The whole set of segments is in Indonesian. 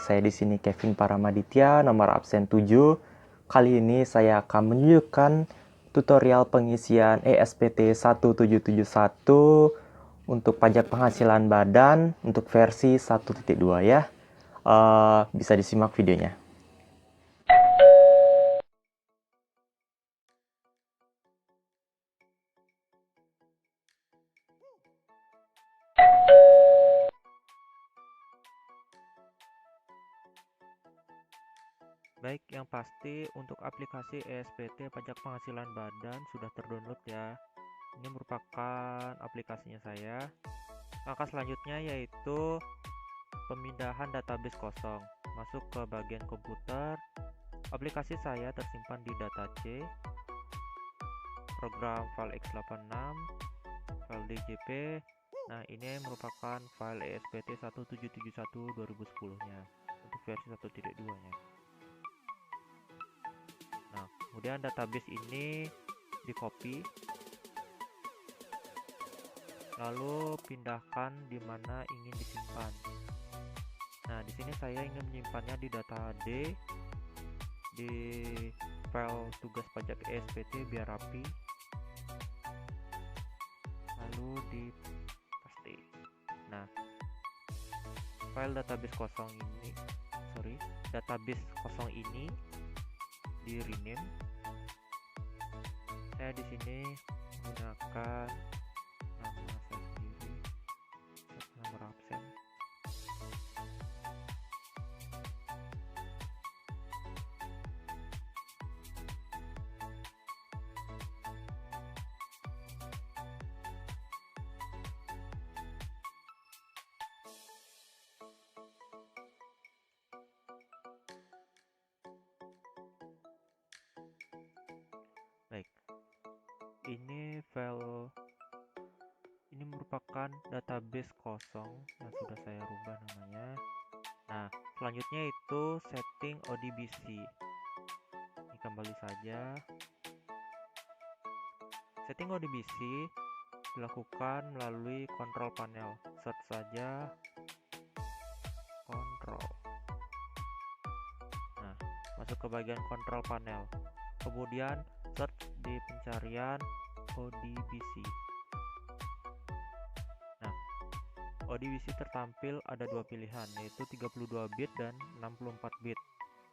saya di sini Kevin Paramaditya, nomor absen 7. Kali ini saya akan menunjukkan tutorial pengisian ESPT 1771 untuk pajak penghasilan badan untuk versi 1.2 ya. Bisa disimak videonya. Baik, yang pasti untuk aplikasi ESPT Pajak Penghasilan Badan sudah terdownload ya. Ini merupakan aplikasinya saya. Langkah selanjutnya yaitu pemindahan database kosong. Masuk ke bagian komputer. Aplikasi saya tersimpan di data C, program file x86, file DJP. Nah, ini merupakan file ESPT 1771 2010-nya untuk versi 1.2-nya. Nah, kemudian database ini di copy, lalu pindahkan di mana ingin disimpan. Nah, di sini saya ingin menyimpannya di data D, di file tugas pajak ESPT biar rapi, lalu di paste. Nah, file database kosong ini di rename. Saya di sini menggunakan nama saya sendiri, nomor absen. Baik, ini merupakan database kosong yang sudah saya rubah namanya. Nah, selanjutnya itu setting ODBC. Ini kembali saja. Setting ODBC dilakukan melalui control panel. Search saja control. Nah, masuk ke bagian control panel. Kemudian search di pencarian ODBC. Nah, ODBC tertampil ada dua pilihan, yaitu 32 bit dan 64 bit.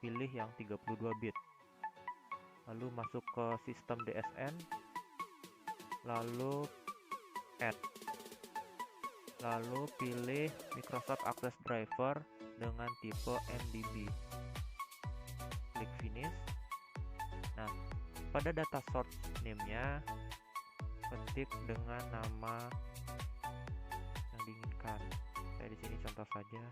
Pilih yang 32 bit. Lalu masuk ke sistem DSN, lalu add, lalu pilih Microsoft Access Driver dengan tipe MDB. Klik finish. Nah, pada data source name-nya ketik dengan nama yang diinginkan. Saya di sini contoh saja.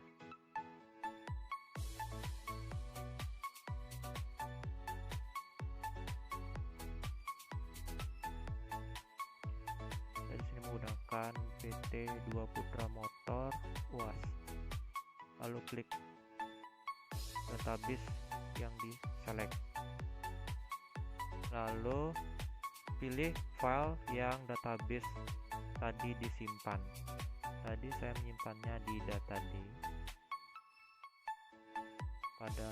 Saya di sini menggunakan PT 2 Putra Motor UAS. Lalu klik database yang di select. Lalu pilih file yang database tadi disimpan. Tadi saya menyimpannya di data D pada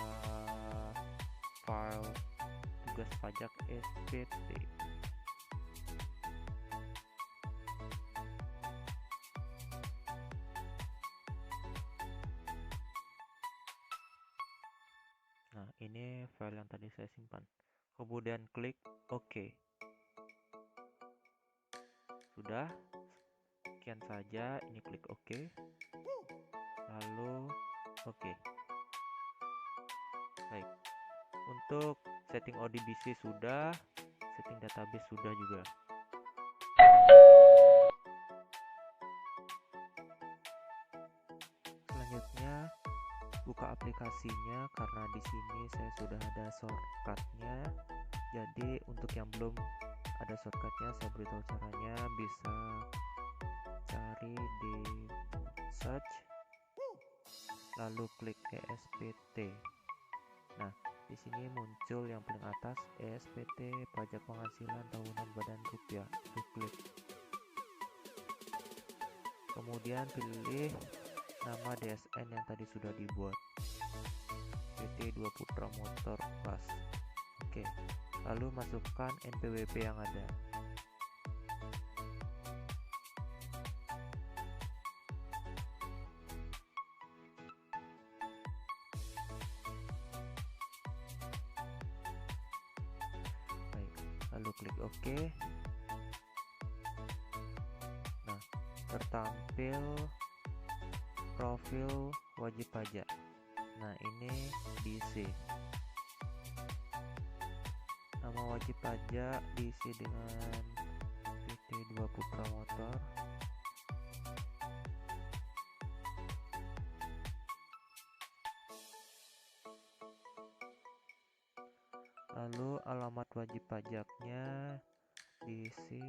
file tugas pajak SPT. Nah, ini file yang tadi saya simpan. Kemudian klik OK. Sudah, sekian saja. Ini klik OK. Lalu OK. Baik. Untuk setting ODBC sudah, setting database sudah juga. Selanjutnya buka aplikasinya, karena di sini saya sudah ada shortcutnya. Jadi untuk yang belum ada shortcutnya, saya beritahu caranya. Bisa cari di search, lalu klik ESPT. Nah, di sini muncul yang paling atas ESPT Pajak Penghasilan Tahunan Badan Rupiah. Klik. Kemudian pilih nama DSN yang tadi sudah dibuat. PT 2 Putra Motor Plus. Oke, lalu masukkan NPWP yang ada. Baik, lalu klik OK. Nah, tertampil profil wajib pajak. Nah, ini diisi. Nama wajib pajak diisi dengan PT 2 Putra Motor. Lalu alamat wajib pajaknya diisi.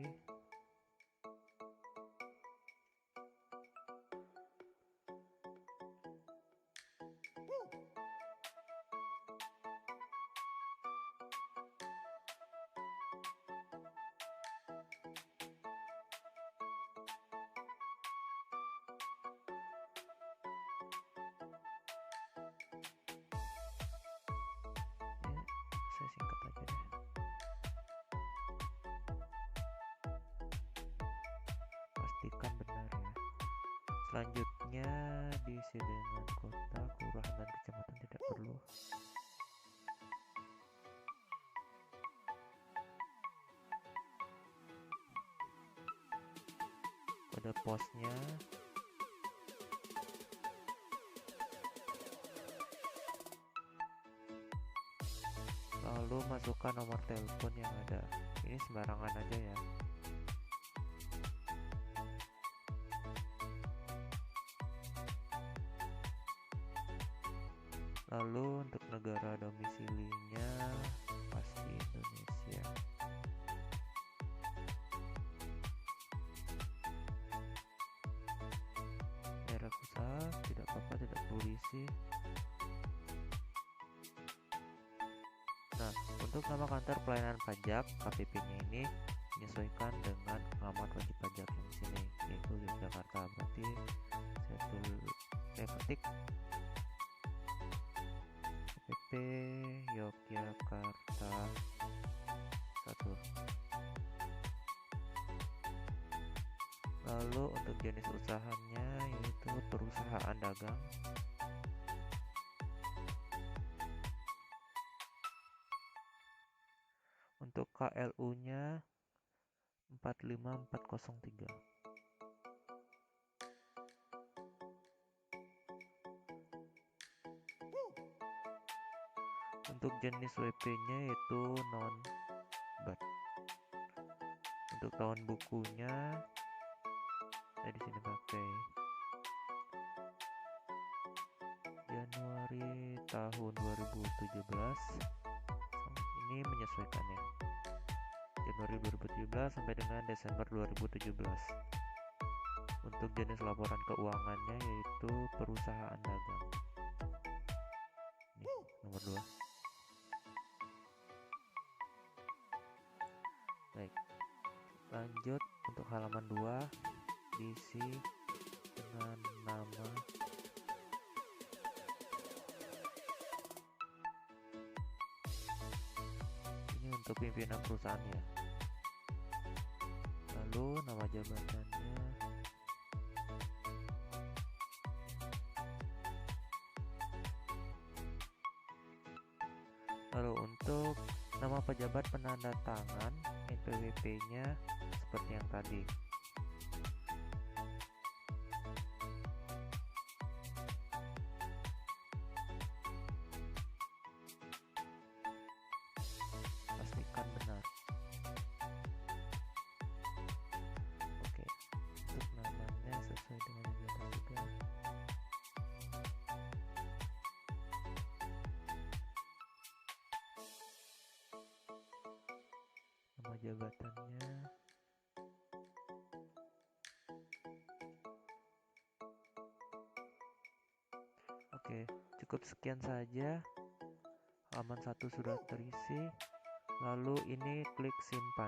Saya singkat aja deh. Pastikan benar ya. Selanjutnya diisi dengan kota, kelurahan, dan kecamatan tidak perlu. Kode posnya. Lalu masukkan nomor telepon yang ada. Ini sembarangan aja ya. Lalu untuk negara domisilinya pasti Indonesia. Daerah usaha tidak apa-apa, tidak perlu diisi. Nah, untuk nama kantor pelayanan pajak KPP-nya ini menyesuaikan dengan alamat wajib pajak yang di sini, yaitu Yogyakarta. Berarti saya ketik KPP Yogyakarta 1. Lalu untuk jenis usahanya yaitu perusahaan dagang. Untuk KLU-nya 45403. Untuk jenis WP-nya yaitu non-BAT. Untuk tahun bukunya saya di sini pakai Januari tahun 2017. Ini menyesuaikannya. Januari 2017 sampai dengan Desember 2017. Untuk jenis laporan keuangannya yaitu perusahaan dagang. Ini nomor 2. Baik, lanjut untuk halaman 2 diisi dengan nama ini untuk pimpinan perusahaan ya. Lalu nama jabatannya, lalu untuk nama pejabat penanda tangan NPWP-nya seperti yang tadi. Pastikan benar. Oke, untuk namanya sesuai dengan yang di atas juga. Nama jabatannya. Oke, cukup sekian saja. Halaman 1 sudah terisi. Lalu ini klik simpan.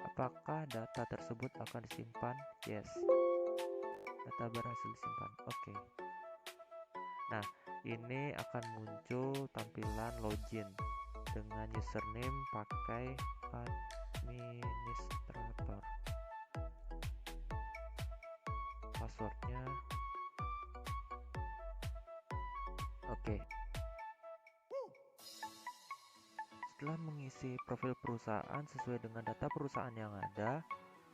Apakah data tersebut akan disimpan? Yes. Data berhasil disimpan. Oke. Nah, ini akan muncul tampilan login dengan username pakai administrator. Passwordnya oke. Setelah mengisi profil perusahaan sesuai dengan data perusahaan yang ada,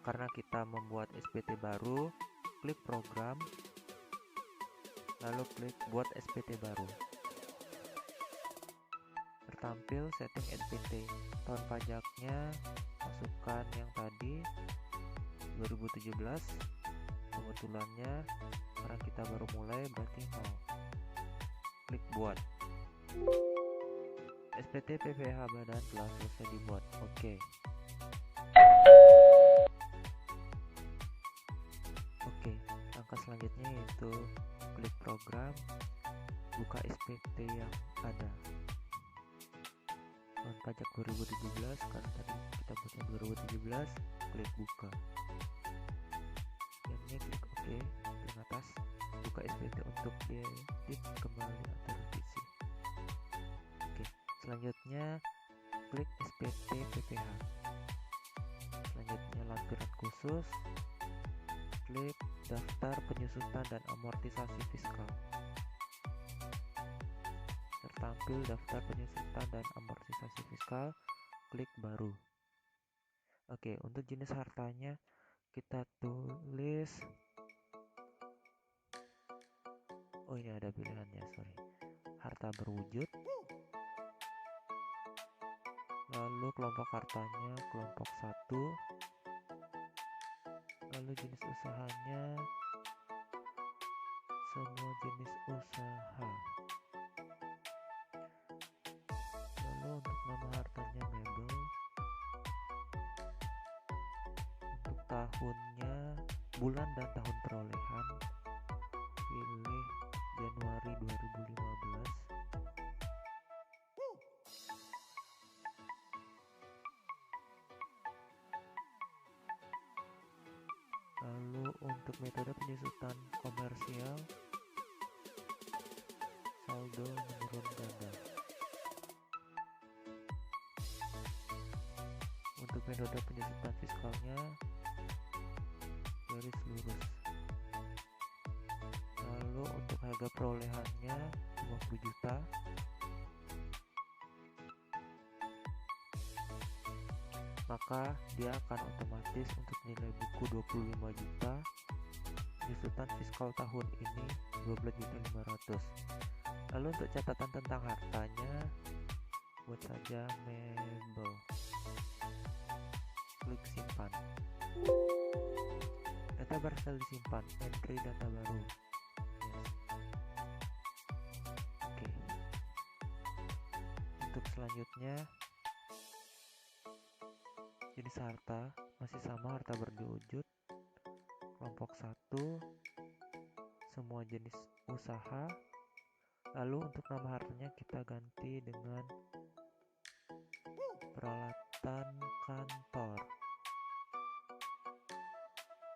karena kita membuat SPT baru, klik program, lalu klik buat SPT baru. Tertampil setting SPT, tahun pajaknya masukkan yang tadi 2017, kebetulannya karena kita baru mulai berarti 0. Klik buat. SPT PPH badan telah selesai dibuat. Oke. Langkah selanjutnya yaitu klik program, buka SPT yang ada. Tahun pajak 2017, karena tadi kita buatnya 2017, klik buka. Yang ini klik OK, klik atas, buka SPT untuk diedit kembali atau revisi. Oke, selanjutnya klik SPT PPH. Selanjutnya lampiran khusus, klik daftar penyusutan dan amortisasi fiskal. Tertampil daftar penyusutan dan amortisasi fiskal, klik baru. Oke, untuk jenis hartanya kita tulis, oh ini ada pilihannya, sorry, harta berwujud, lalu kelompok hartanya kelompok 1, lalu jenis usahanya semua jenis usaha, lalu untuk nama hartanya mebel, untuk tahunnya, bulan dan tahun perolehan pilih Januari 2015, lalu untuk metode penyusutan komersial saldo menurun ganda. Untuk metode penyusutan fiskalnya garis lurus. Lalu untuk harga perolehannya 50 juta. Maka dia akan otomatis untuk nilai buku 25 juta. Penyusutan fiskal tahun ini 12.500.000. Lalu untuk catatan tentang hartanya buat saja mebel. Klik simpan. Data berhasil disimpan, entry data baru. Yes. Oke. Untuk selanjutnya jenis harta masih sama, harta berwujud, kelompok 1, semua jenis usaha. Lalu untuk nama hartanya kita ganti dengan peralatan kantor.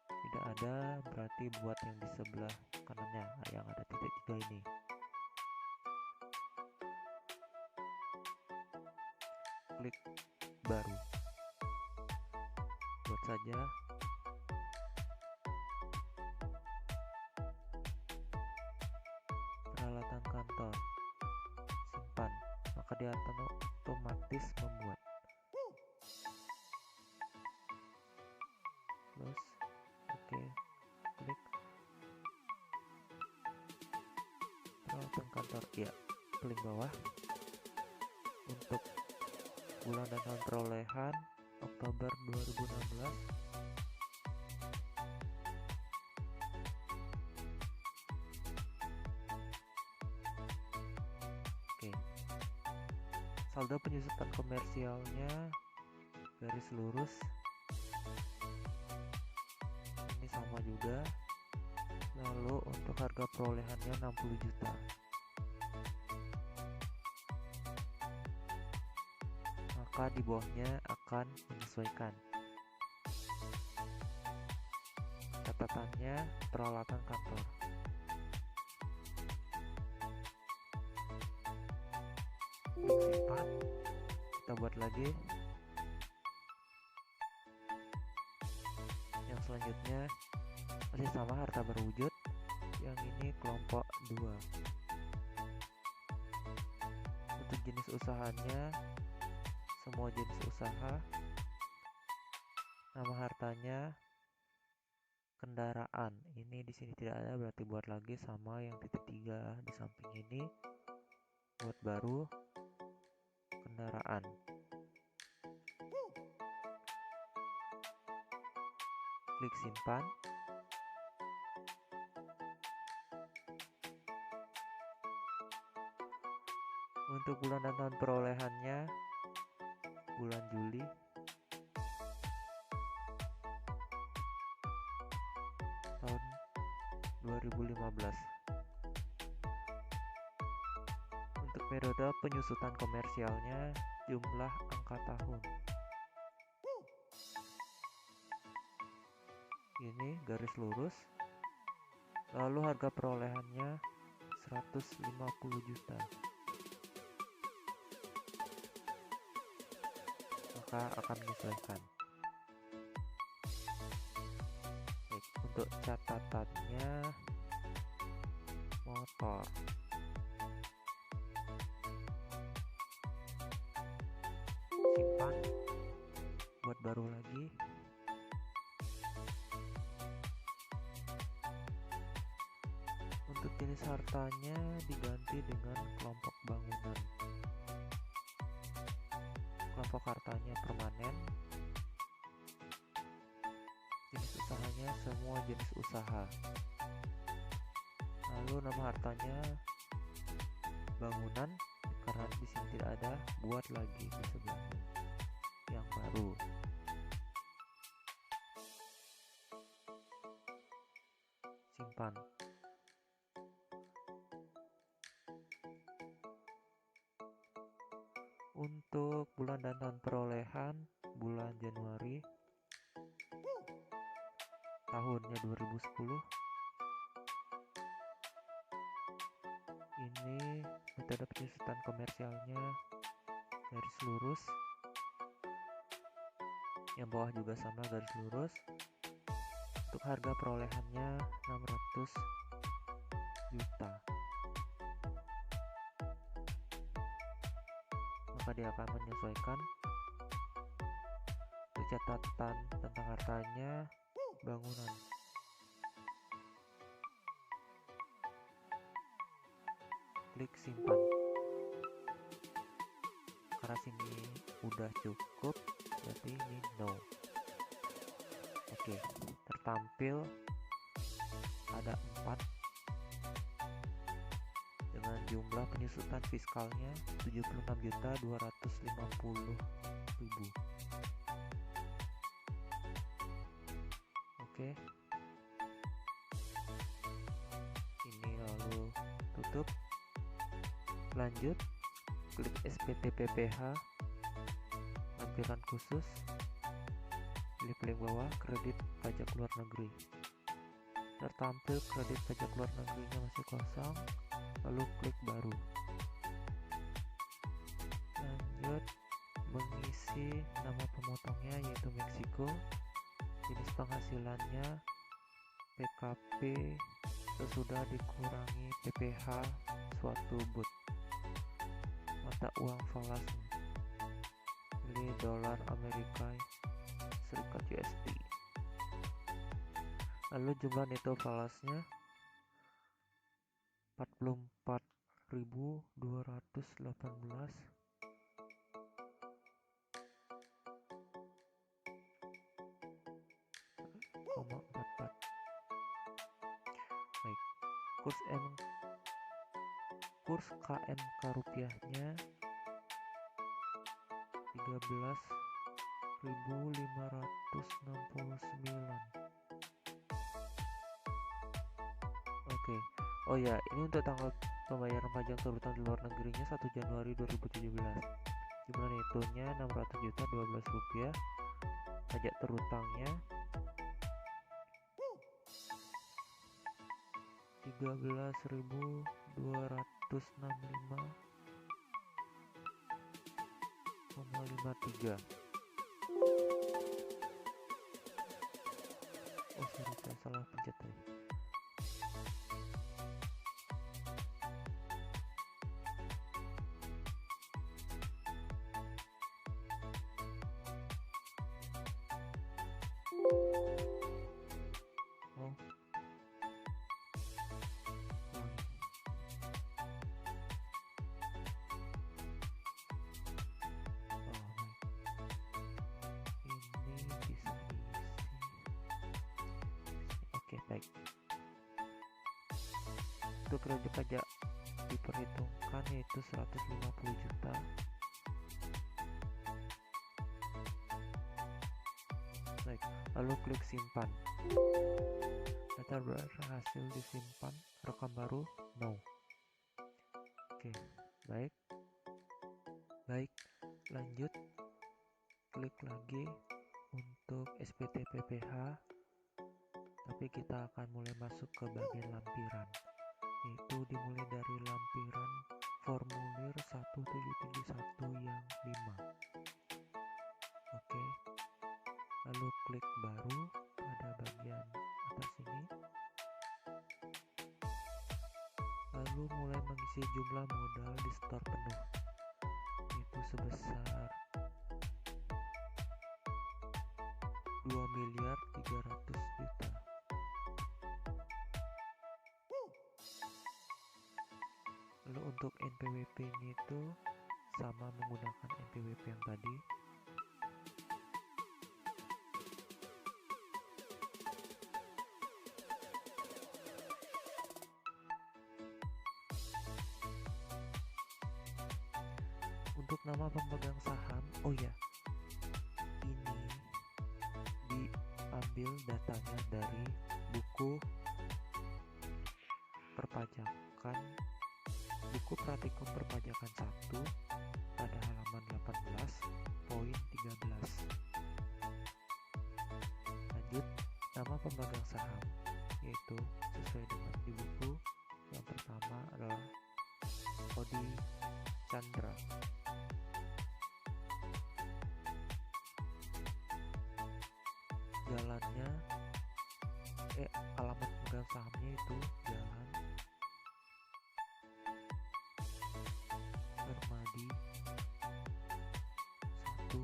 Tidak ada, berarti buat yang di sebelah kanannya, yang ada titik 3 ini. Klik baru. Buat saja peralatan kantor, simpan, maka dia otomatis membuat. Close. Oke, klik peralatan kantor, ya, paling bawah. Untuk bulan dan tahun perolehan Oktober 2016, oke. Saldo penyusutan komersialnya garis lurus, ini sama juga. Lalu untuk harga perolehannya 60 juta. Maka di bawahnya akan menyesuaikan. Catatannya peralatan kantor. buat lagi. Yang selanjutnya masih sama harta berwujud, yang ini kelompok 2. Untuk jenis usahanya semua jenis usaha. Nama hartanya kendaraan. Ini di sini tidak ada, berarti buat lagi sama yang titik 3 di samping ini. Buat baru kendaraan. Klik simpan. Untuk bulan dan tahun perolehannya bulan Juli. Tahun 2015. Untuk periode penyusutan komersialnya jumlah angka tahun. Ini garis lurus. Lalu harga perolehannya 150 juta. Maka akan menyesuaikan. Baik, untuk catatannya motor. Simpan. Buat baru lagi. Untuk jenis hartanya diganti dengan kelompok bangunan. Kelompok hartanya permanen. Jenis usahanya semua jenis usaha. Lalu nama hartanya bangunan, karena di sini tidak ada, buat lagi di sebelahnya yang baru. Simpan. Untuk bulan dan tahun perolehan bulan Januari, tahunnya 2010. Ini metode penyusutan komersialnya garis lurus. Yang bawah juga sama garis lurus. Untuk harga perolehannya 600 juta. Maka dia akan menyesuaikan. Untuk catatan tentang hartanya bangunan. Klik simpan. Karena sini udah cukup, berarti ini no. Oke, tertampil ada 4 dengan jumlah penyusutan fiskalnya 76.250.000. Oke. Ini lalu tutup. Lanjut, klik SPT PPH, tampilan khusus, pilih paling bawah kredit pajak luar negeri. Tertampil kredit pajak luar negerinya masih kosong, lalu klik baru. Lanjut, mengisi nama pemotongnya yaitu Meksiko, jenis penghasilannya PKP sesudah dikurangi PPH suatu but. Mata uang falasnya pilih dolar Amerika Serikat USD. Lalu jumlah neto falasnya 44.218,44. Baik, kurs KMK rupiahnya 13.569. Oke. Oh ya, ini untuk tanggal pembayaran pajak terutang di luar negerinya 1 Januari 2017. Jumlah netonya 600 juta 12 rupiah. Pajak terutangnya 13.265,44. 0,53. Oh sorry, saya salah pencet tadi. Oh, ini bisa diisi. Oke, baik. Untuk kredit pajak diperhitungkan yaitu 150 juta. Baik, lalu klik simpan. Data berhasil disimpan, rekam baru, no. Oke, baik. Baik, lanjut. Klik lagi untuk SPT PPH, tapi kita akan mulai masuk ke bagian lampiran, yaitu dimulai dari lampiran formulir 1771 yang 5. Oke, lalu klik baru pada bagian atas ini, lalu mulai mengisi jumlah modal di store penuh, yaitu sebesar 2.300.000.000. Lalu untuk NPWP ini itu sama menggunakan NPWP yang tadi. Untuk nama pemegang saham, oh ya, ini diambil datanya dari buku perpajakan, buku praktikum perpajakan 1 pada halaman 18 poin 13. Lanjut, nama pemegang saham yaitu sesuai dengan di buku yang pertama adalah Odi Chandra. Jalannya alamat pemegang sahamnya itu Jalan Permadi 1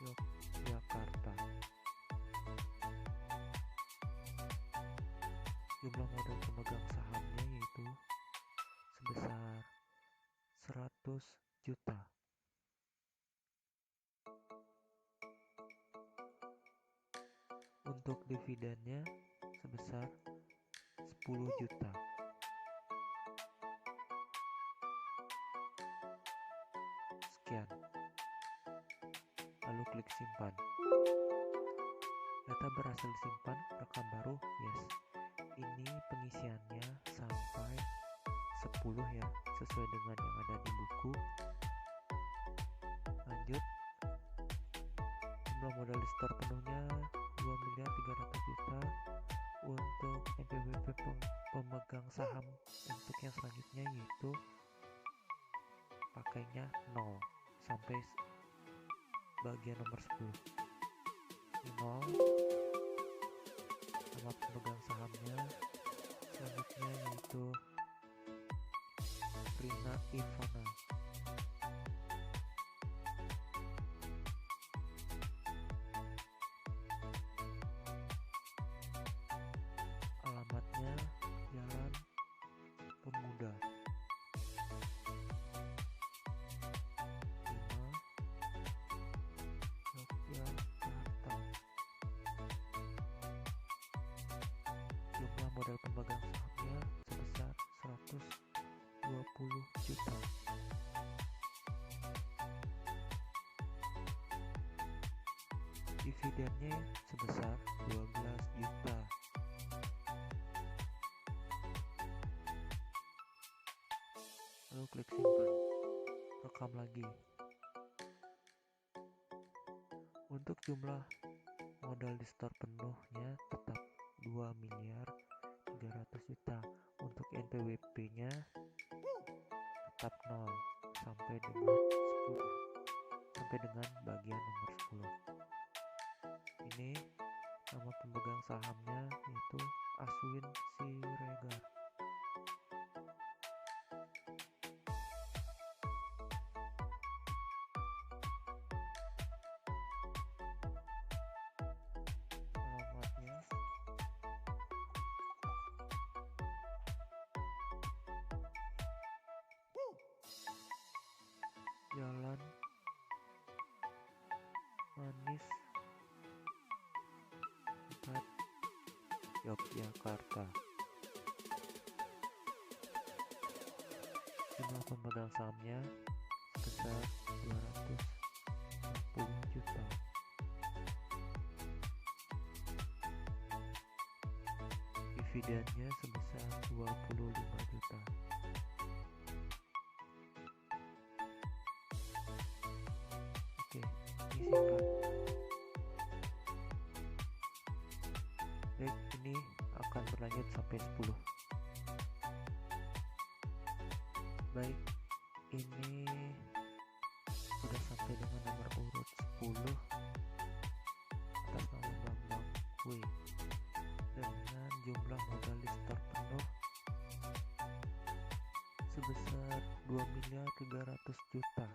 Yogyakarta. Jumlah modal pemegang sahamnya yaitu sebesar 100 juta. Untuk dividennya sebesar 10 juta. Sekian. Lalu klik simpan. Data berhasil disimpan, rekam baru, yes. Ini pengisiannya sampai 10 ya, sesuai dengan yang ada di buku. Lanjut. Jumlah modal di store penuhnya 2.300.000.000. Untuk NPWP pemegang saham untuk yang selanjutnya yaitu pakainya 0 sampai bagian nomor 10. Ini 0 nama pemegang sahamnya. Selanjutnya yaitu Rina Ivana. Alamatnya Jalan Pemuda 5 Yogyakarta. Jumlah modal pemegang sahamnya sebesar 120 juta. Dividennya sebesar 12 juta. Lalu klik simpan, rekam lagi. Untuk jumlah modal di store penuhnya tetap 2.300.000.000. Untuk NPWP nya tetap 0 sampai dengan 10. sampai dengan bagian nomor 10. Ini nama pemegang sahamnya yaitu Aswin Siregar. Alamatnya Jalan Manis 4, Yogyakarta. Jumlah pemegang sahamnya sebesar 250 juta. Dividennya sebesar 25 juta. Oke, ini singkat. Baik, ini akan berlanjut sampai 10. Baik, ini sudah sampai dengan nomor urut 10 atas nama Bambang W dengan jumlah modalis terpenuh sebesar 2.300.000.000.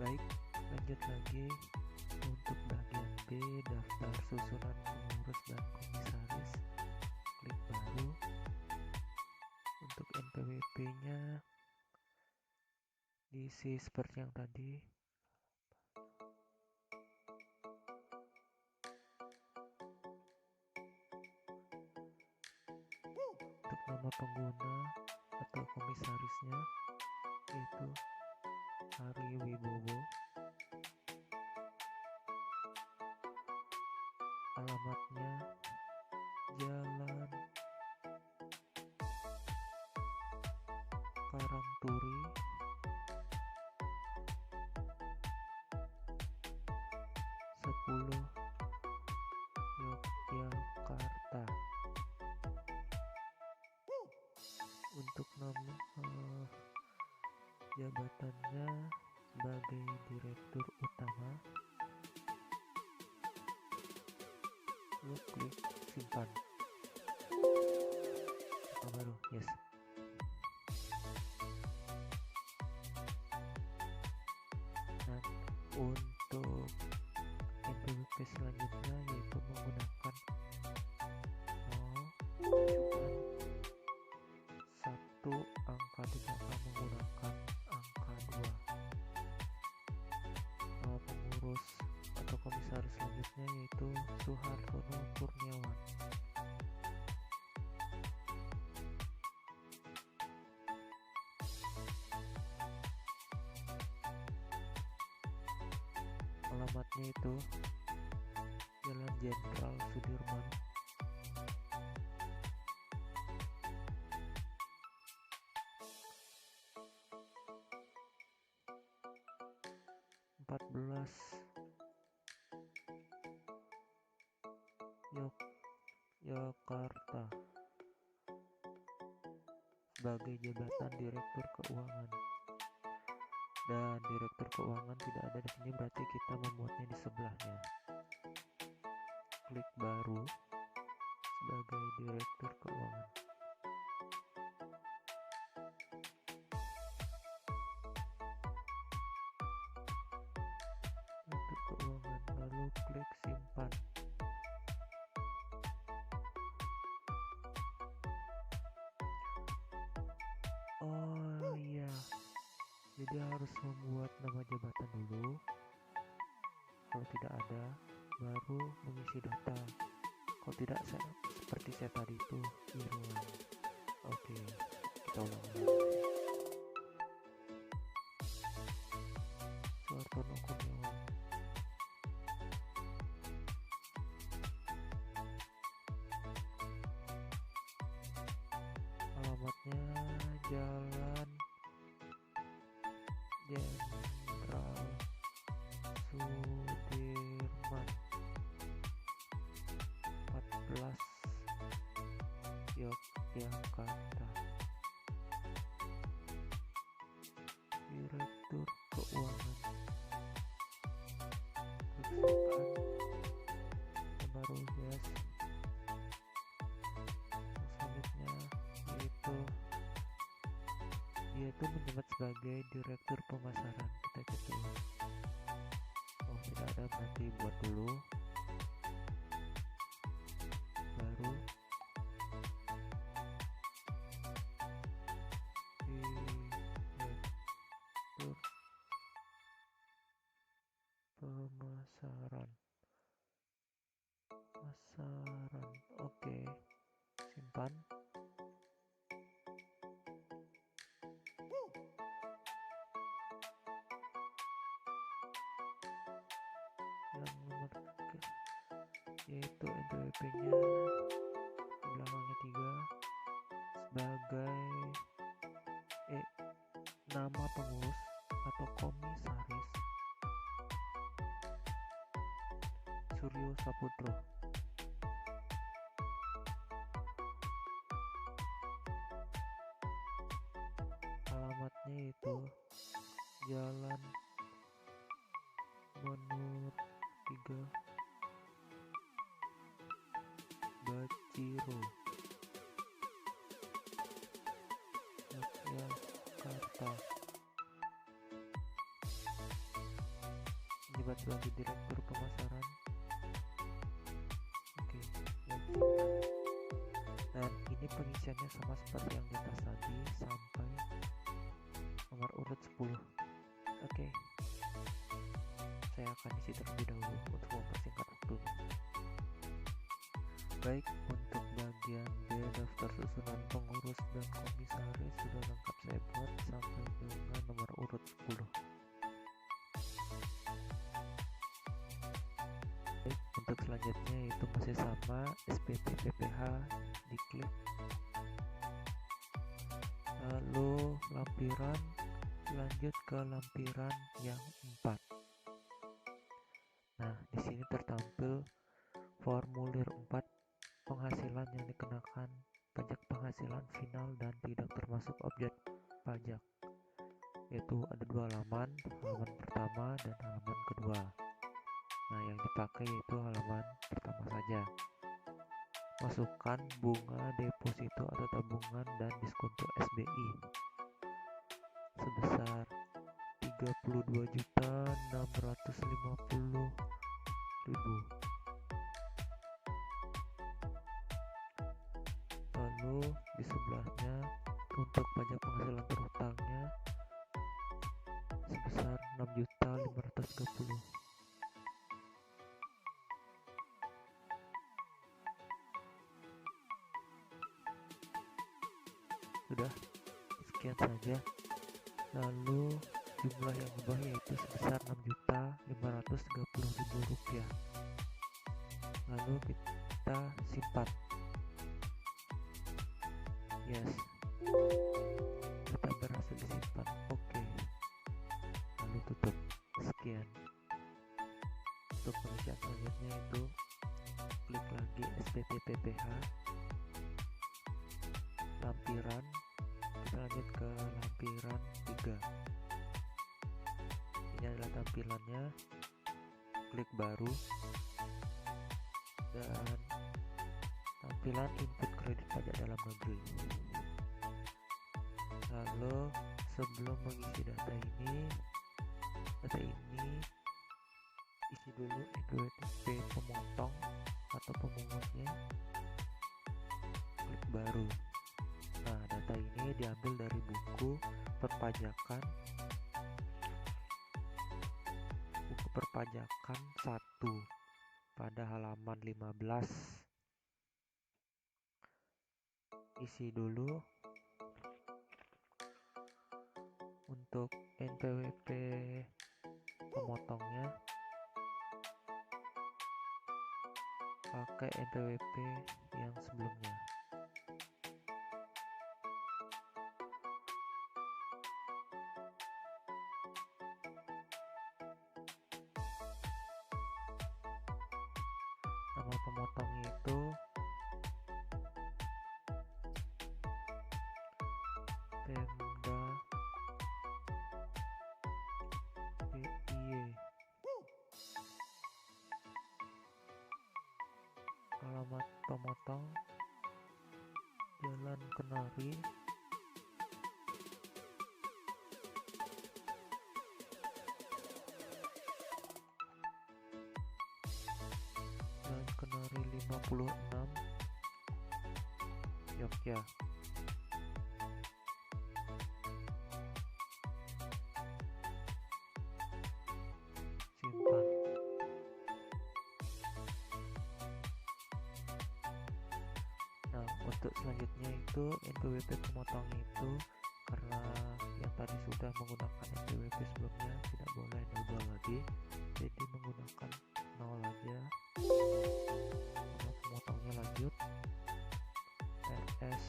Baik, lanjut lagi untuk bagian B, daftar susunan pengurus dan komisaris. Klik baru. Untuk NPWP-nya diisi seperti yang tadi. Untuk nama pengguna atau komisarisnya yaitu Hari Wibowo. Alamatnya Jalan Karangturi 10, Yogyakarta. Untuk nama jabatannya sebagai direktur utama. Lalu klik simpan. Baru, yes. Dan untuk NPWP selanjutnya yaitu menggunakan masukkan 1 angka di belakang menggunakan angka 2. Pengurus atau komisaris selanjutnya yaitu Suhartono Kurniawan. Alamatnya itu Jalan Jenderal Sudirman 14, Yogyakarta sebagai jabatan direktur keuangan. Dan direktur keuangan tidak ada di sini, berarti kita membuatnya di sebelahnya. Klik baru sebagai direktur keuangan. Direktur keuangan, lalu klik simpan. Oh iya, jadi harus membuat nama jabatan dulu. Kalau tidak ada, baru mengisi data. Kalau tidak, seperti saya tadi itu hilang. Oke, kita ulang lagi. Suhartono Kurniawan. Alamatnya Jalan Jenderal Sudirman 14, Yogyakarta. simpan baru yes. Selanjutnya yaitu dia itu menjabat sebagai direktur pemasaran. Kita cek dulu. Oh tidak ada, berarti buat dulu baru direktur pemasaran. Oke, simpan. Yang nomor 3 yaitu NPWP-nya di belakangnya 3 sebagai nama pengurus atau komisaris Suryo Saputro. Alamatnya itu Jalan Menur 3 Baciro, Yogyakarta. Menjabat sebagai direktur pemasaran. Oke, baik. Dan ini pengisiannya sama seperti yang di atas tadi sampai nomor urut 10. Oke, saya akan isi terlebih dahulu untuk mempersingkat waktunya. Baik, untuk bagian B daftar susunan pengurus dan komisaris sudah lengkap saya buat sampai dengan nomor urut 10. Baik, untuk selanjutnya itu masih sama, SPT PPH diklik, lalu lampiran, lanjut ke lampiran yang 4. Nah, di sini tertampil formulir 4 penghasilan yang dikenakan pajak penghasilan final dan tidak termasuk objek pajak, yaitu ada 2 halaman, halaman pertama dan halaman kedua. Nah, yang dipakai yaitu halaman pertama saja. Masukkan bunga deposito atau tabungan dan diskonto SBI sebesar 32.650.000. Lalu di sebelahnya untuk pajak penghasilan terhutangnya sebesar 6.530.000. Sudah, sekian saja. Lalu jumlah yang ubah yaitu sebesar 6.530.000 rupiah. Lalu kita simpan. Yes, data berhasil disimpan. Oke, lalu tutup. Sekian. Untuk pengisian selanjutnya itu klik lagi SPT PPH, lampiran, kita lanjut ke lampiran 3. Ini adalah tampilannya, klik baru, dan tampilan input kredit pajak dalam negeri. Lalu sebelum mengisi data ini isi dulu NPWP pemotong atau pemungutnya, klik baru. Nah, data ini diambil dari buku perpajakan 1 pada halaman 15. Isi dulu. Untuk NPWP pemotongnya pakai NPWP yang sebelumnya. Nama pemotongnya itu Pemda DIY. alamat pemotong Jalan Kenari, Jalan Kenari 56, Yogya. Simpan. Nah, untuk selanjutnya itu NPWP pemotongnya itu, karena yang tadi sudah menggunakan NPWP sebelumnya tidak boleh double lagi, jadi menggunakan 0 aja. Kalau pemotongnya lanjut RS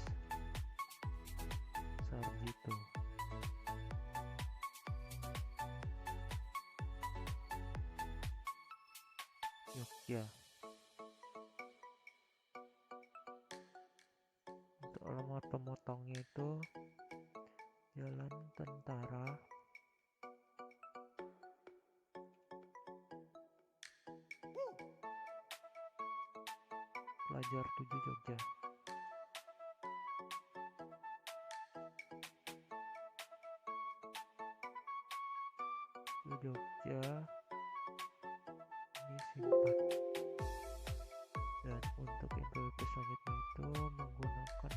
Sarjito. Yogya. Untuk alamat pemotongnya itu Jalan Tentara, Pelajar 7, Jogja. Ke Jogja, ini simpan. Dan untuk NPWP selanjutnya itu menggunakan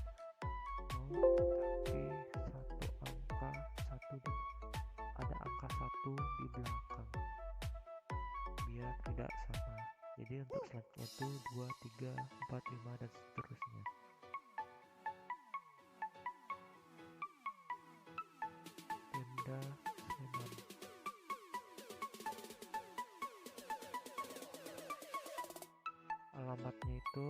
tapi satu angka satu ada angka 1 di belakang biar tidak sama. Jadi untuk selanjutnya itu 2, 3, 4, 5 dan seterusnya. Pemda Sleman. Alamatnya itu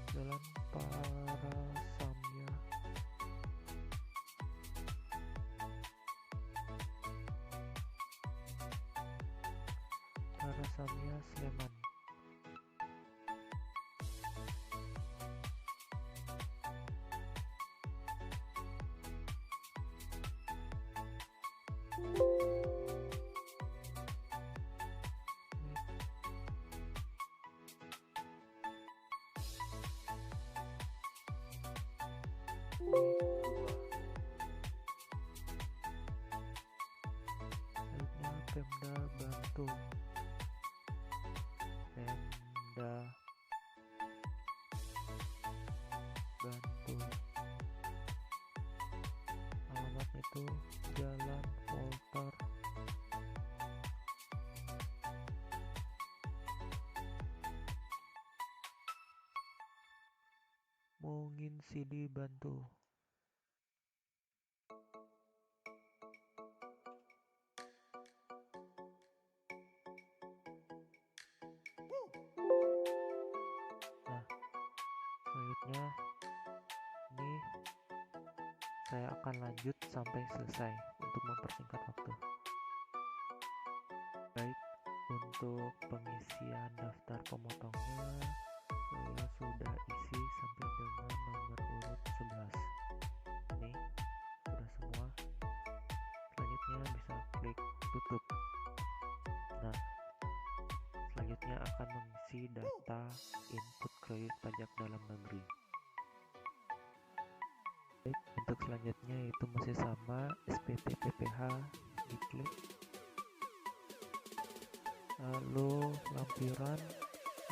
Jalan Parasamya, Sleman. Selanjutnya Pemda Bantul. Pemda Bantul. Alamat itu Jalan Walter Munginsidi, Bantul. Nah, selanjutnya ini saya akan lanjut sampai selesai untuk mempersingkat waktu. Baik, untuk pengisian daftar pemotongnya saya sudah isi sampai dengan nomor urut 11. Ini sudah semua. Selanjutnya bisa klik tutup. Nah, selanjutnya akan mengisi data input kredit pajak dalam negeri. Baik, untuk selanjutnya itu masih sama, SPT PPH diklik, lalu lampiran,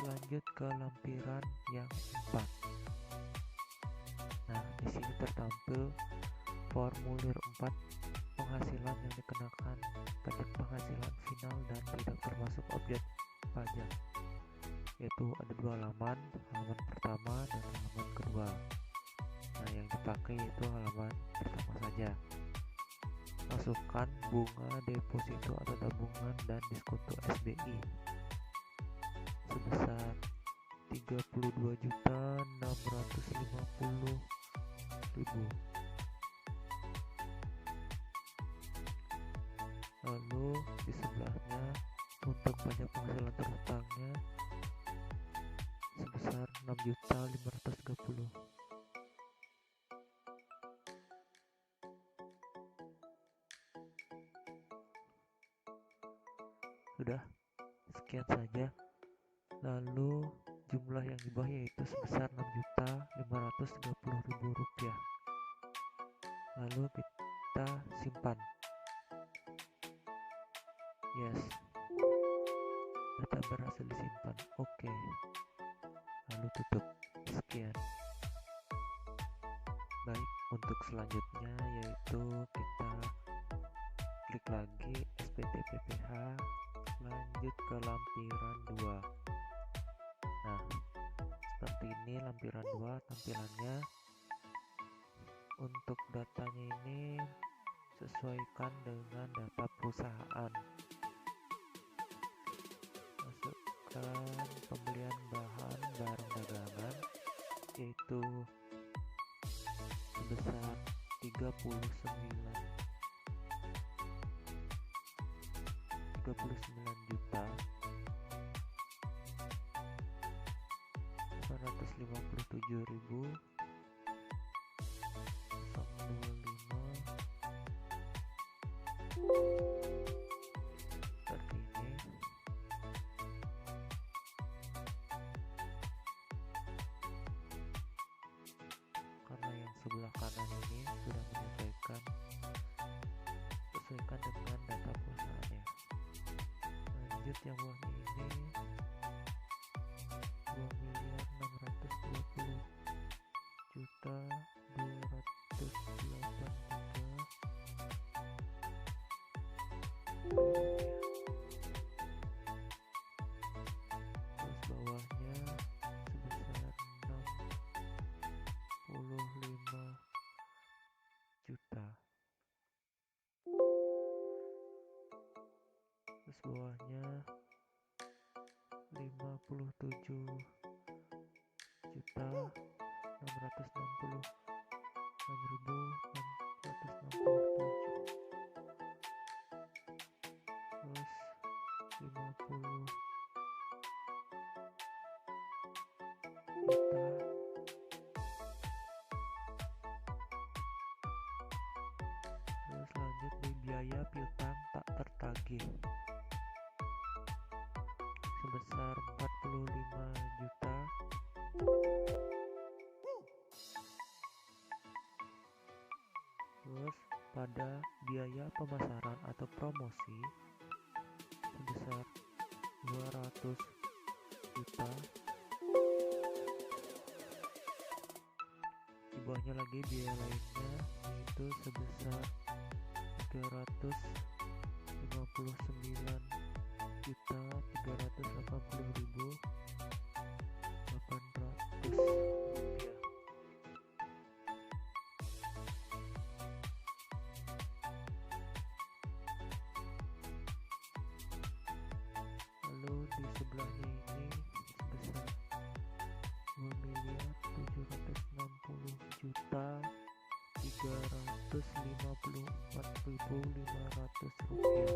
lanjut ke lampiran yang 4. Nah, di sini tertampil formulir 4, penghasilan yang dikenakan pajak penghasilan final dan tidak termasuk objek pajak, yaitu ada 2 halaman, halaman pertama dan halaman kedua. Nah, yang dipakai itu halaman pertama saja. Masukkan bunga deposito atau tabungan dan diskonto SBI sebesar 32.650.000. Lalu di sebelahnya untuk pajak penghasilan terhutangnya sebesar 6.530.000. Sudah, sekian saja. Lalu Jumlah yang di bawah yaitu sebesar Rp6.530.000. Lalu kita simpan. Yes, data berhasil disimpan. Oke, lalu tutup. Sekian. Baik, untuk selanjutnya yaitu kita klik lagi SPT PPH, lanjut ke lampiran 2. Nah, seperti ini lampiran 2 tampilannya. Untuk datanya ini sesuaikan dengan data perusahaan. Masukkan pembelian bahan barang dagangan yaitu sebesar 39 juta 857.000 seperti ini. Karena yang sebelah kanan ini sudah sesuaikan dengan data perusahaannya. Lanjut yang bawahnya ini 2.283.000. Terus bawahnya sebesar 65 juta. Terus bawahnya 57.666.667. Terus 50 juta. Terus lanjut di biaya piutang tak tertagih sebesar 45 juta. Terus pada biaya pemasaran atau promosi sebesar 200 juta. Di bawahnya lagi biaya lainnya yaitu sebesar 359.380.800 rupiah. Lalu di sebelahnya ini sebesar 2.760.354.500 rupiah.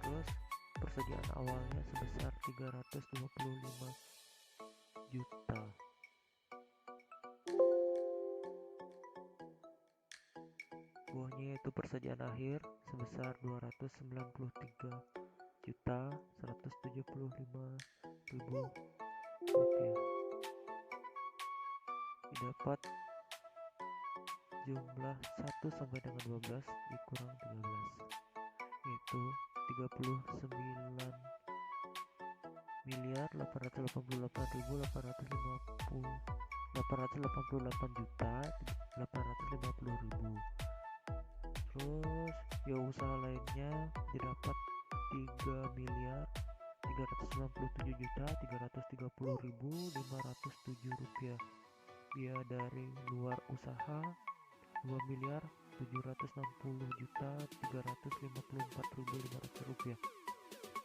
Terus persediaan awalnya sebesar 325 juta. Bawahnya yaitu persediaan akhir sebesar 293.175.000 rupiah. Didapat jumlah 1 sampai dengan 12 dikurang 13 yaitu 39.888.850. Terus biaya usaha lainnya didapat 3.397.330.507 rupiah. Biaya dari luar usaha 2.760.354.500 rupiah.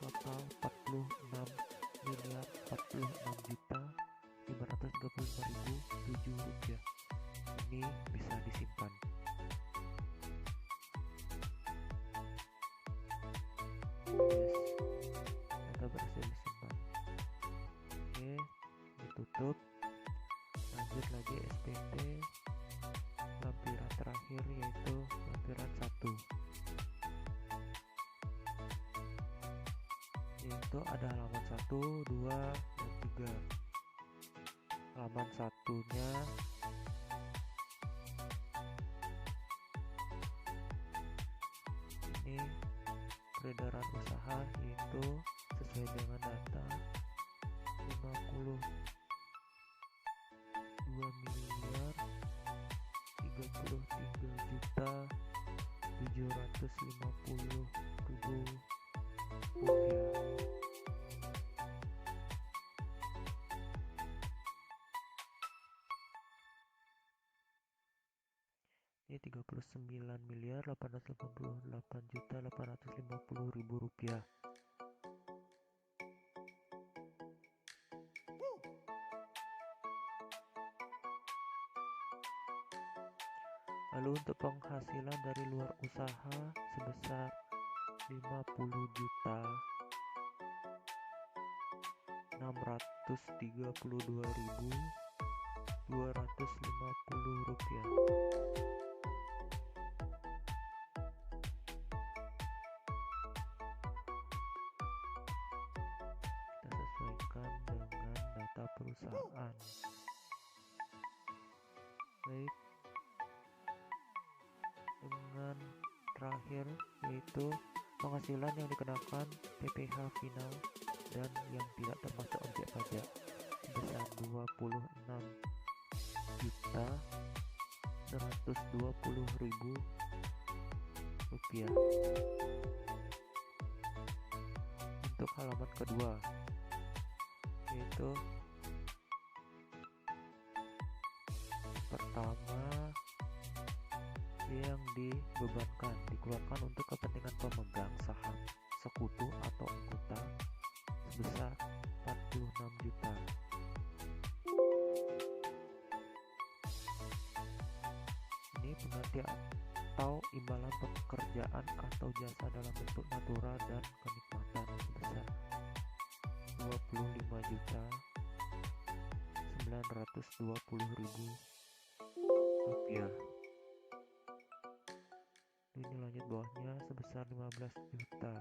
Total 46.046.535.007 rupiah. Ini bisa disimpan. Yes, data berhasil disimpan. Oke, ditutup. Lanjut lagi SPT lampiran terakhir yaitu lampiran 1. yaitu ada halaman 1, 2, dan 3. Halaman satunya ini peredaran usaha, yaitu sesuai dengan data 52.750.000 rupiah. Ini 39.888.850.000 rupiah. Lalu untuk penghasilan dari luar usaha sebesar 50.632.250 rupiah. Kita sesuaikan dengan data perusahaan. Baik, dengan terakhir yaitu penghasilan yang dikenakan PPh final dan yang tidak termasuk objek pajak sebesar 26.120.000 rupiah. Untuk halaman kedua yaitu pertama, yang dibebankan dikeluarkan untuk kepentingan pemegang saham sekutu atau anggota sebesar 46 juta. Ini pengganti atau imbalan pekerjaan atau jasa dalam bentuk natura dan kenikmatan sebesar 25.920.000 rupiah. Ini lanjut bawahnya sebesar 15 juta.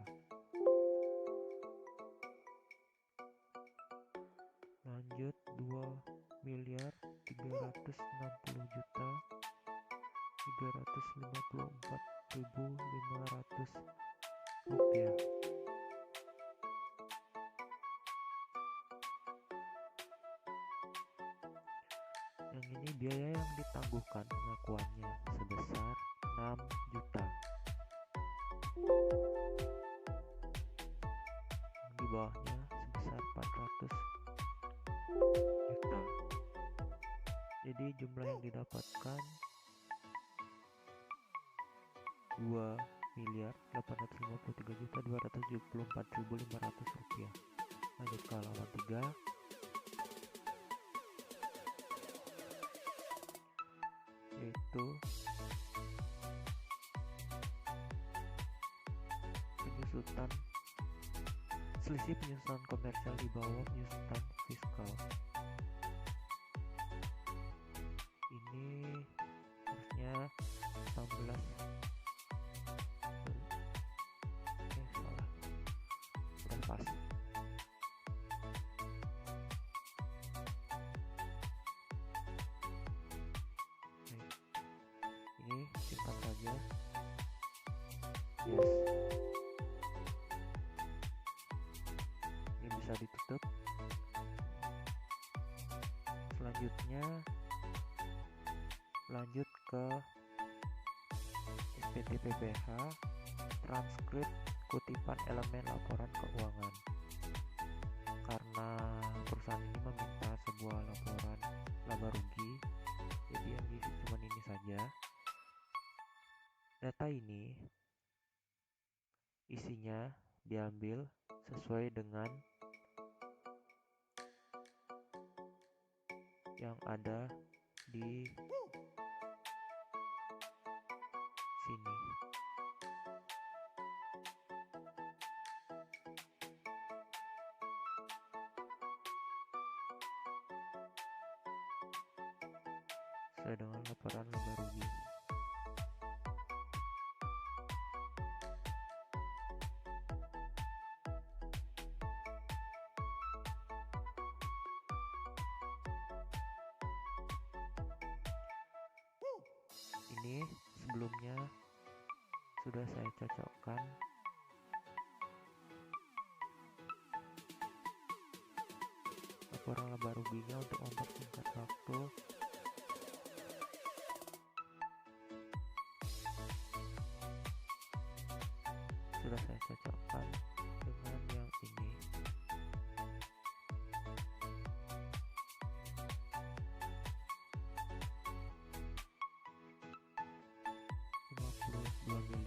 Lanjut 2.360.354.500 rupiah. Yang ini biaya yang ditangguhkan pengakuannya sebesar 6 juta. Di bawahnya sebesar 400 juta. Jadi jumlah yang didapatkan 2.853.274.500 rupiah. Lanjut ke halaman 3. Yaitu selisih penyusutan komersial di bawah penyusutan fiskal. Ini harusnya 16. Salah. Udah pas. Ini simpan saja. Yes. Ini bisa ditutup. Selanjutnya lanjut ke SPT PPh, transkrip kutipan elemen laporan keuangan. Karena perusahaan ini meminta sebuah laporan laba rugi, jadi yang diisi cuma ini saja. Data ini isinya diambil sesuai dengan yang ada di sini. Sesuai dengan laporan laba rugi. ini sebelumnya sudah saya cocokkan. Laporan laba ruginya untuk mempersingkat waktu sudah saya cocokkan dengan yang ini.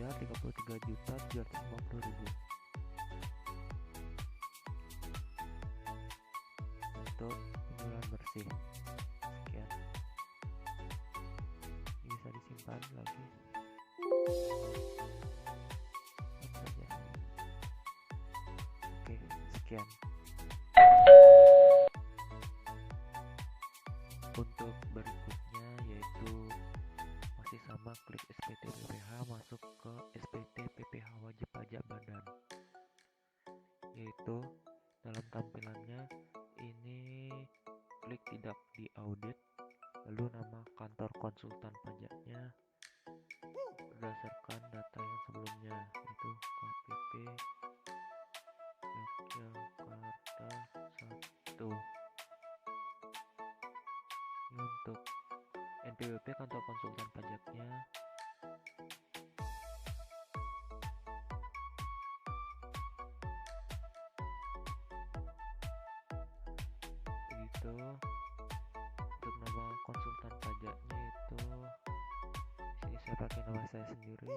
Rp53.750.000 untuk penjualan bersih. Sekian. Ini bisa disimpan lagi. Saja. Oke, sekian. Untuk berikutnya yaitu masih sama, klik SPT PPH, masuk ke SPT PPH wajib pajak badan. Yaitu dalam tampilannya ini klik tidak diaudit, lalu nama kantor konsultan pajaknya berdasarkan data yang sebelumnya, yaitu KPP Yogyakarta 1. Ini untuk NPWP kantor konsultan pajaknya begitu. Untuk nama konsultan pajaknya itu sini saya pakai nama saya sendiri.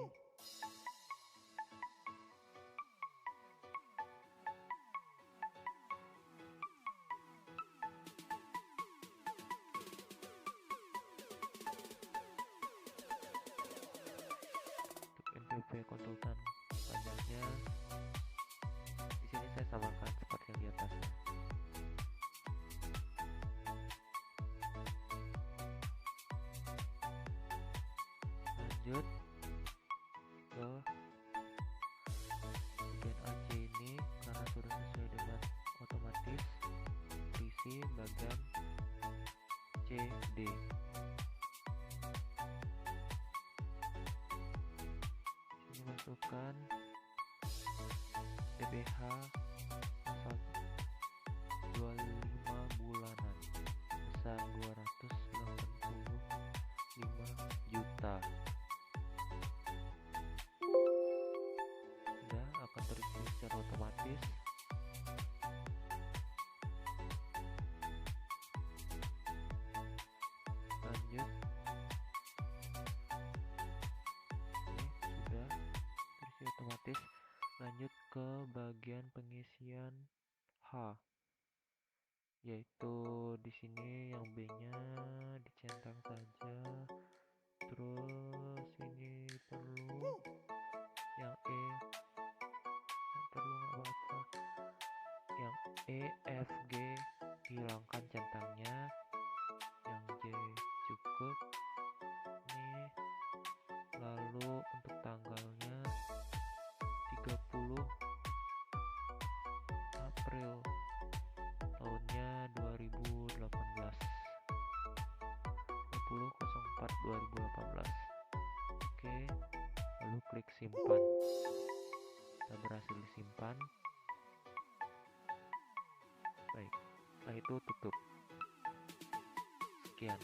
Untuk NPWP konsultan pajaknya di sini saya samakan seperti yang di atasnya. Lanjut ke bagian AC ini, karena sudah sesuai dengan otomatis, isi bagian CD. Sini masukkan PPH pasal 25 bulanan besar 285 juta. Sudah akan terisi secara otomatis. Lanjut. Oke, sudah terisi otomatis. Lanjut ke bagian pengisian H, yaitu di sini yang B-nya dicentang saja. Terus ini perlu yang E perlu apa-apa. Yang E, F, G hilangkan centangnya. Yang J cukup. Ini lalu untuk tanggalnya 30 April tahunnya 2018, 20.04.2018. Oke, lalu klik simpan. Sudah berhasil disimpan. Baik, setelah itu tutup. Sekian.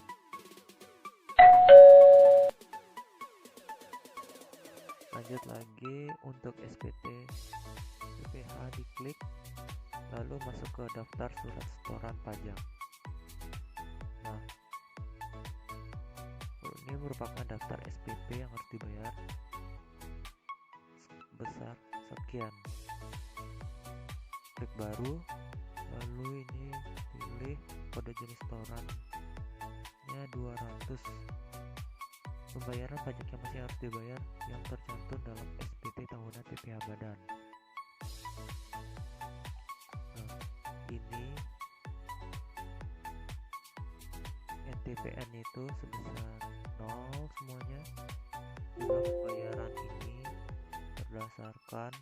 Lanjut lagi untuk SPT PPH, diklik lalu masuk ke daftar surat setoran pajak. Nah, ini merupakan daftar SPP yang harus dibayar besar sekian. Klik baru, lalu ini pilih kode jenis setorannya 200. Pembayaran pajak yang masih harus dibayar yang tercantum dalam SPT tahunan PPH badan. Nah, ini NTPN itu sebesar 0 semuanya. Jumlah pembayaran ini berdasarkan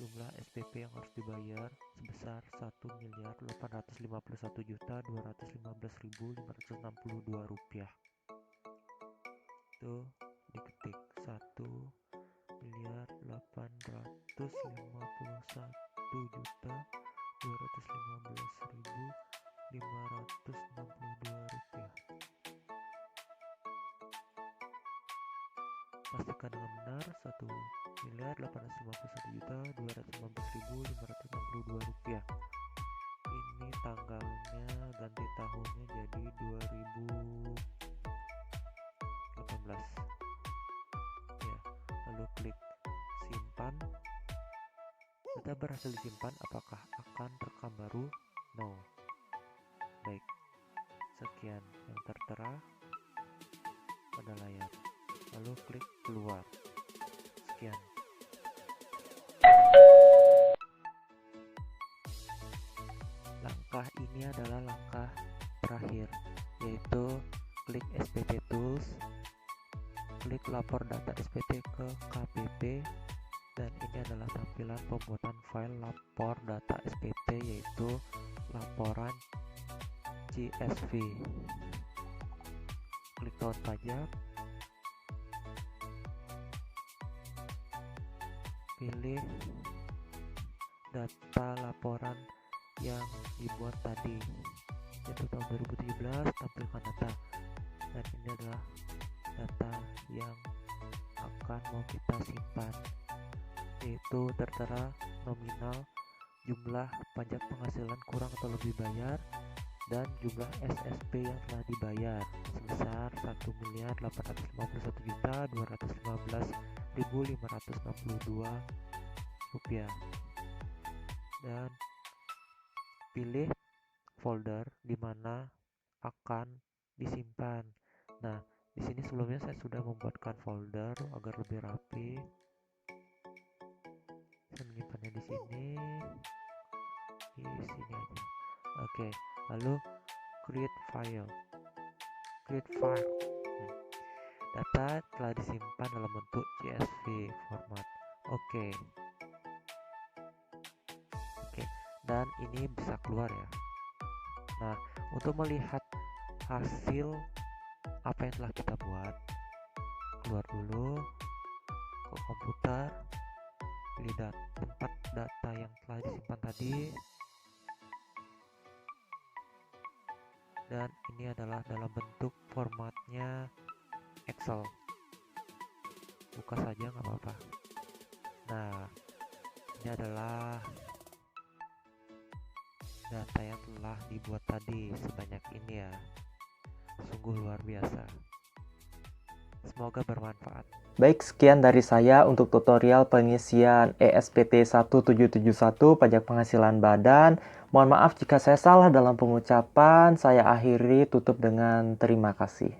jumlah SPP yang harus dibayar sebesar Rp1.851.215.562. Itu diketik 1.851.215.562 rupiah. Pastikan dengan benar 1.851.215.562 rupiah. Ini tanggalnya ganti tahunnya jadi 2018 ya. Lalu klik simpan. Data berhasil disimpan. Apakah akan terekam baru? No. Baik, sekian yang tertera pada layar. Lalu klik keluar. Sekian. Langkah ini adalah langkah terakhir, yaitu klik SPT Tools, klik lapor data SPT ke KPP, dan ini adalah tampilan pembuatan file lapor data SPT, yaitu laporan CSV. Klik tahun pajak, pilih data laporan yang dibuat tadi, yaitu tahun 2017, tampilkan data, dan ini adalah data yang akan mau kita simpan, yaitu tertera nominal, jumlah pajak penghasilan kurang atau lebih bayar, dan jumlah SSP yang telah dibayar sebesar 1.851.215.562 rupiah. Dan pilih folder di mana akan disimpan. Nah, di sini sebelumnya saya sudah membuatkan folder agar lebih rapi. Saya menyimpannya di sini aja. Oke, lalu create file. Data telah disimpan dalam bentuk CSV format. Oke, dan ini bisa keluar ya. Nah, untuk melihat hasil apa yang telah kita buat, keluar dulu ke komputer, pilih tempat data yang telah disimpan tadi, dan ini adalah dalam bentuk formatnya Excel. Buka saja nggak apa-apa. Nah, ini adalah data yang telah dibuat tadi sebanyak ini ya. Sungguh luar biasa. Semoga bermanfaat. Baik, sekian dari saya untuk tutorial pengisian ESPT 1771 pajak penghasilan badan. Mohon maaf jika saya salah dalam pengucapan. Saya akhiri tutup dengan terima kasih.